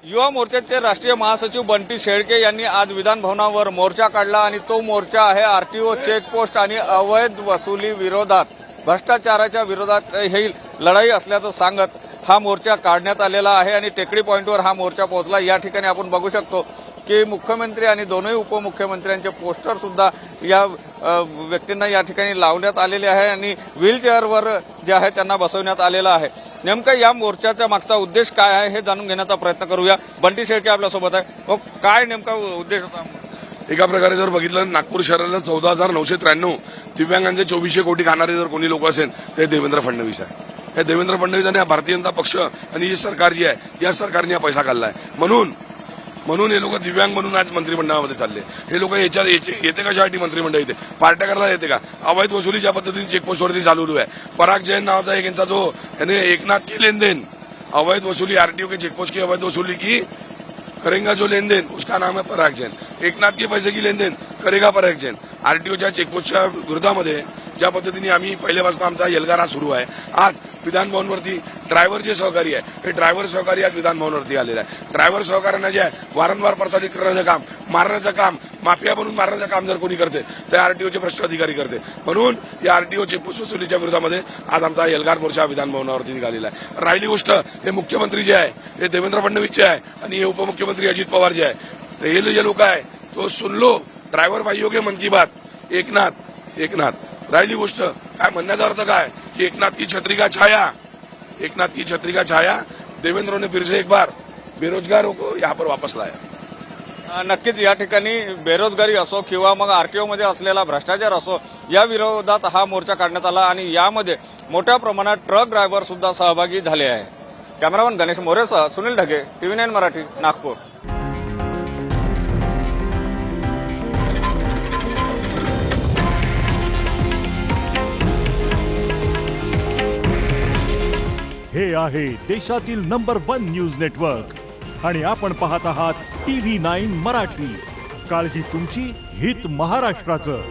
युवा मोर्चाचे राष्ट्रीय महासचिव बंटी शेळके यांनी आज विधान भवनावर मोर्चा काढला आणि तो मोर्चा आहे आरटीओ चेकपोस्ट आणि अवैध वसुली विरोधात, भ्रष्टाचाराच्या विरोधात ही लढाई असल्याचं सांगत हा मोर्चा काढण्यात आलेला आहे आणि टेकडी पॉइंटवर हा मोर्चा पोहोचला। या ठिकाणी आपण बघू शकतो की मुख्यमंत्री आणि दोन्ही उपमुख्यमंत्र्यांचे पोस्टर सुद्धा या व्यक्तींना या ठिकाणी लावण्यात आलेले आहे आणि व्हीलचेअरवर जे आहे त्यांना बसवण्यात आलेलं आहे। नेमका या मोर्चाच्या मागचा उद्देश काय आहे हे जाणून घेण्याचा प्रयत्न करूया। बंटी शेळके आपल्यासोबत आहे। काय नेमका उद्देश होता? एका प्रकारे जर बघितलं नागपूर शहराला 14,993 दिव्यांगांचे 2400 कोटी खाणारे जर कोणी लोक असेल ते देवेंद्र फडणवीस आहे। हे देवेंद्र फडणवीस आणि भारतीय जनता पक्ष आणि ही सरकार जी आहे या सरकारने हा पैसा काढलाय। म्हणून हे लोक दिव्यांग म्हणून आज मंत्रिमंडळामध्ये चालले। हे लोक येते कशासाठी मंत्रिमंडळ येते? पार्ट्या करायला येते का? अवैध वसुलीच्या पद्धतीने चेकपोस्टवरती चालू आहे। पराग जैन नावाचा एक यांचा जो याने एकनाथ की लेनदेन अवैध वसुली आरटीओ के चेकपोस्ट की अवैध वसूली की करेगा जो लेनदेन उसका नाम है पराग जैन। एकनाथ के पैसे की लेनदेन करेगा पराग जैन। आरटीओच्या चेकपोस्टच्या विरोधामध्ये ज्या पद्धतीने आम्ही पहिल्यापासून आमचा एल्गार सुरू आहे, आज विधान भवनवरती ड्रायव्हर जे सहकारी आहे हे ड्रायव्हर सहकारी आज विधान भवनवरती आलेला आहे। ड्रायव्हर सहकार्यांना जे आहे वारंवार प्रताडित करण्याचं काम, मारण्याचं काम, माफिया बनून मारण्याचं काम जर कोणी करते तर आरटीओचे भ्रष्ट अधिकारी करते। म्हणून या आरटीओ चेकपोस्ट वसुलीच्या विरोधामध्ये आज आमचा एल्गार मोर्चा विधान भवनावरती निघालेला आहे। राहिली गोष्ट हे मुख्यमंत्री जे आहे हे देवेंद्र फडणवीस जे आहे आणि हे उपमुख्यमंत्री अजित पवार जे आहे, तर हे जे लोक आहे तो सुन लो ड्रायव्हर भाइयों के मन की बात, एकनाथ राहिली गोष्ट काय म्हणण्याचा अर्थ काय की एकनाथ की छत्री का छाया देवेंद्र ने फिर से एक बार बेरोजगारों को यहाँ पर वापस लाया। नक्कीच या ठिकाणी बेरोजगारी असो किंवा मग आरटीओ मध्ये असलेला भ्रष्टाचार असो या विरोधात हा मोर्चा काढण्यात आला आणि यामध्ये मोठ्या प्रमाणात ट्रक ड्रायव्हर सुद्धा सहभागी झाले आहे। कॅमेरामन गणेश मोरेसह सुनील ढगे, TV9 मराठी, नागपूर। हे आहे देशातील नंबर 1 न्यूज नेटवर्क आणि आपण पाहत आहात TV9 मराठी। काळजी तुमची, हित महाराष्ट्राचं।